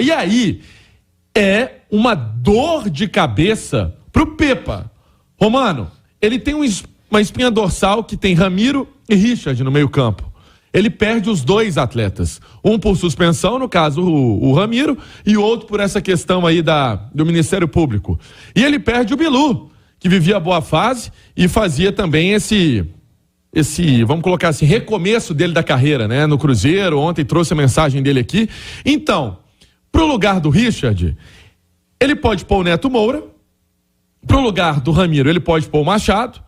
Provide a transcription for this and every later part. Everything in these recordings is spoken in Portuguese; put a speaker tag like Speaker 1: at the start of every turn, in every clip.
Speaker 1: E aí é uma dor de cabeça pro Pepa. Romano, ele tem uma espinha dorsal que tem Ramiro e Richard no meio campo. Ele perde os dois atletas. Um por suspensão, no caso o Ramiro, e outro por essa questão aí do Ministério Público. E ele perde o Bilu, que vivia a boa fase e fazia também esse, vamos colocar assim, recomeço dele da carreira, né? No Cruzeiro, ontem trouxe a mensagem dele aqui. Então, pro lugar do Richard, ele pode pôr o Neto Moura, pro lugar do Ramiro, ele pode pôr o Machado,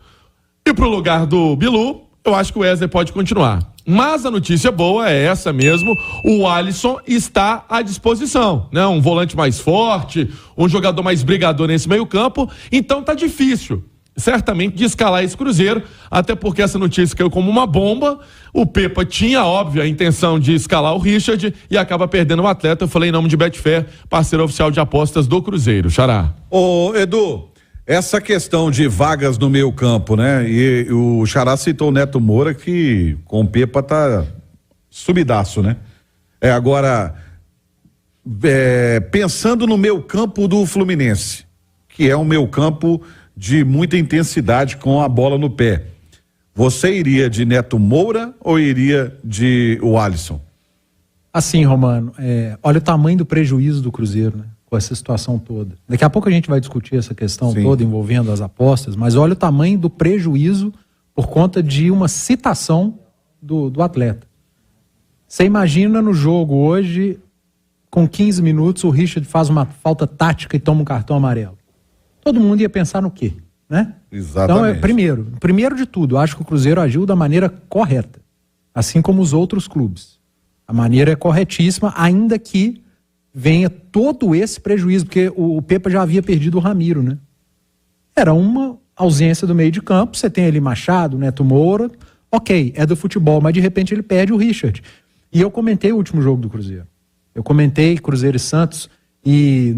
Speaker 1: e pro lugar do Bilu, eu acho que o Wesley pode continuar. Mas a notícia boa é essa mesmo, o Alisson está à disposição, né? Um volante mais forte, um jogador mais brigador nesse meio campo, então tá difícil, certamente, de escalar esse Cruzeiro, até porque essa notícia caiu como uma bomba. O Pepa tinha, óbvio, a intenção de escalar o Richard e acaba perdendo o atleta. Eu falei em nome de Betfair, parceiro oficial de apostas do Cruzeiro. Xará.
Speaker 2: Ô, Edu, essa questão de vagas no meio campo, né? E o Xará citou o Neto Moura, que com o Pepa tá subidaço, né? Agora, pensando no meio campo do Fluminense, que é um meio campo de muita intensidade com a bola no pé, você iria de Neto Moura ou iria de o Alisson?
Speaker 3: Assim, Romano, olha o tamanho do prejuízo do Cruzeiro, né? Com essa situação toda. Daqui a pouco a gente vai discutir essa questão toda envolvendo as apostas, mas olha o tamanho do prejuízo por conta de uma citação do atleta. Você imagina no jogo hoje, com 15 minutos, o Richard faz uma falta tática e toma um cartão amarelo. Todo mundo ia pensar no quê, né?
Speaker 2: Exatamente.
Speaker 3: Então, primeiro de tudo, acho que o Cruzeiro agiu da maneira correta, assim como os outros clubes. A maneira é corretíssima, ainda que venha todo esse prejuízo, porque o Pepa já havia perdido o Ramiro, né? Era uma ausência do meio de campo, você tem ali Machado, Neto Moura, ok, é do futebol, mas de repente ele perde o Richard. E eu comentei o último jogo do Cruzeiro. Eu comentei Cruzeiro e Santos, e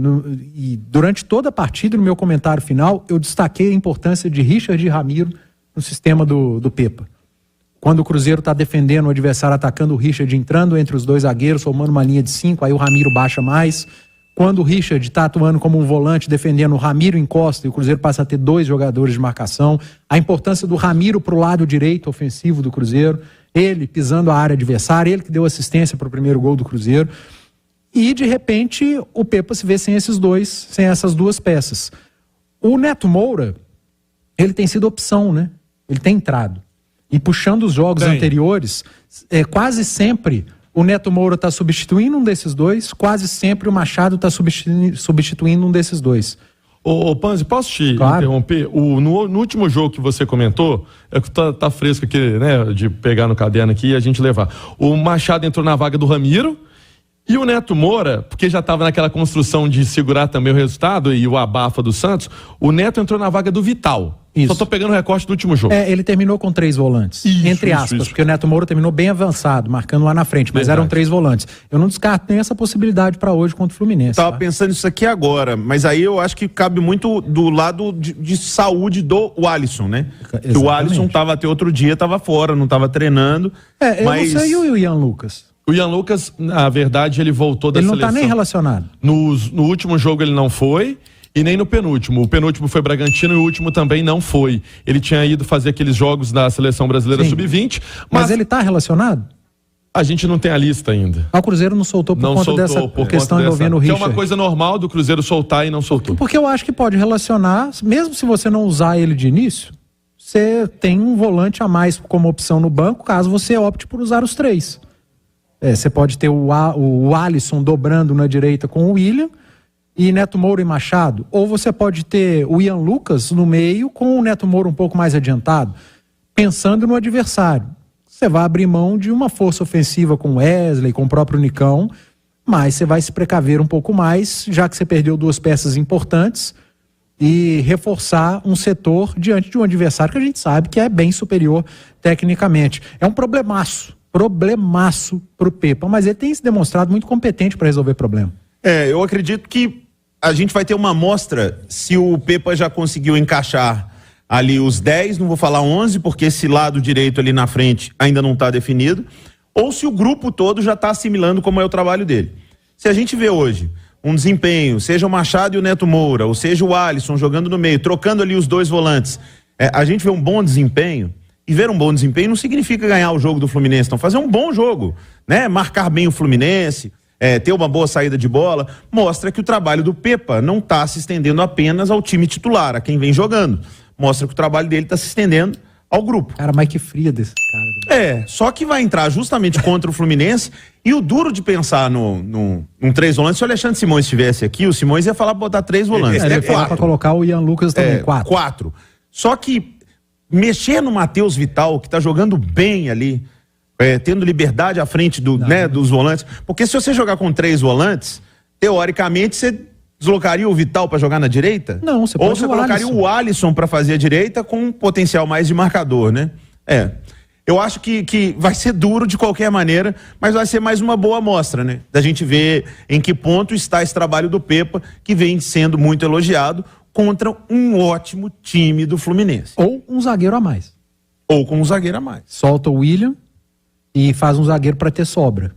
Speaker 3: durante toda a partida, no meu comentário final, eu destaquei a importância de Richard e Ramiro no sistema do Pepa. Quando o Cruzeiro está defendendo o adversário, atacando o Richard, entrando entre os dois zagueiros, formando uma linha de 5, aí o Ramiro baixa mais. Quando o Richard está atuando como um volante, defendendo, o Ramiro encosta e o Cruzeiro passa a ter 2 jogadores de marcação. A importância do Ramiro para o lado direito ofensivo do Cruzeiro, ele pisando a área adversária, ele que deu assistência para o primeiro gol do Cruzeiro. E, de repente, o Pepa se vê sem essas duas peças. O Neto Moura, ele tem sido opção, né? Ele tem entrado. E puxando os jogos anteriores, quase sempre o Neto Moura está substituindo um desses dois, quase sempre o Machado está substituindo um desses dois.
Speaker 1: Ô Panzi, posso te interromper? No último jogo que você comentou, tá fresco aqui, né, de pegar no caderno aqui e a gente levar. O Machado entrou na vaga do Ramiro, e o Neto Moura, porque já estava naquela construção de segurar também o resultado e o abafa do Santos, o Neto entrou na vaga do Vital. Isso. Só tô pegando o recorte do último jogo.
Speaker 3: Ele terminou com 3 volantes, entre aspas, porque o Neto Moura terminou bem avançado, marcando lá na frente, mas eram 3 volantes. Eu não descarto nem essa possibilidade para hoje contra o Fluminense.
Speaker 4: Tava pensando nisso aqui agora, mas aí eu acho que cabe muito do lado de saúde do Alisson, né? Que o Alisson tava até outro dia, tava fora, não tava treinando.
Speaker 3: Mas... eu não sei o Ian Lucas.
Speaker 1: O Ian Lucas, na verdade, ele voltou da seleção.
Speaker 3: Ele não tá nem relacionado.
Speaker 1: No último jogo ele não foi e nem no penúltimo. O penúltimo foi Bragantino e o último também não foi. Ele tinha ido fazer aqueles jogos da Seleção Brasileira Sub-20. Mas
Speaker 3: ele tá relacionado?
Speaker 1: A gente não tem a lista ainda.
Speaker 3: O Cruzeiro não soltou por conta dessa questão envolvendo o Richard.
Speaker 1: Que é uma coisa normal do Cruzeiro soltar e não soltou.
Speaker 3: Porque eu acho que pode relacionar, mesmo se você não usar ele de início, você tem um volante a mais como opção no banco, caso você opte por usar os 3. Você pode ter o Alisson dobrando na direita com o William e Neto Moura e Machado. Ou você pode ter o Ian Lucas no meio com o Neto Moura um pouco mais adiantado, pensando no adversário. Você vai abrir mão de uma força ofensiva com o Wesley, com o próprio Nicão, mas você vai se precaver um pouco mais, já que você perdeu 2 peças importantes, e reforçar um setor diante de um adversário que a gente sabe que é bem superior tecnicamente. É um problemaço pro Pepa, mas ele tem se demonstrado muito competente para resolver problema.
Speaker 4: Eu acredito que a gente vai ter uma amostra se o Pepa já conseguiu encaixar ali os 10, não vou falar 11, porque esse lado direito ali na frente ainda não está definido, ou se o grupo todo já está assimilando como é o trabalho dele. Se a gente vê hoje um desempenho, seja o Machado e o Neto Moura, ou seja o Alisson jogando no meio, trocando ali os dois volantes, a gente vê um bom desempenho. E ver um bom desempenho não significa ganhar o jogo do Fluminense, não. Fazer um bom jogo, né? Marcar bem o Fluminense, ter uma boa saída de bola, mostra que o trabalho do Pepa não está se estendendo apenas ao time titular, a quem vem jogando. Mostra que o trabalho dele está se estendendo ao grupo.
Speaker 3: Cara, mas que fria desse cara.
Speaker 4: Só que vai entrar justamente contra o Fluminense. E o duro de pensar num 3 volantes, se o Alexandre Simões estivesse aqui, o Simões ia falar pra botar 3 volantes.
Speaker 3: Ele ia falar pra colocar o Ian Lucas também,
Speaker 4: 4. Só que mexer no Matheus Vital, que tá jogando bem ali, tendo liberdade à frente dos volantes, porque se você jogar com 3 volantes, teoricamente você deslocaria o Vital para jogar na direita?
Speaker 3: Não, você pode.
Speaker 4: Ou você colocaria o Alisson para fazer a direita com um potencial mais de marcador, né? Eu acho que vai ser duro de qualquer maneira, mas vai ser mais uma boa amostra, né? Da gente ver em que ponto está esse trabalho do Pepa, que vem sendo muito elogiado, contra um ótimo time do Fluminense.
Speaker 3: Ou um zagueiro a mais.
Speaker 4: Ou com um zagueiro a mais.
Speaker 3: Solta o William e faz um zagueiro para ter sobra.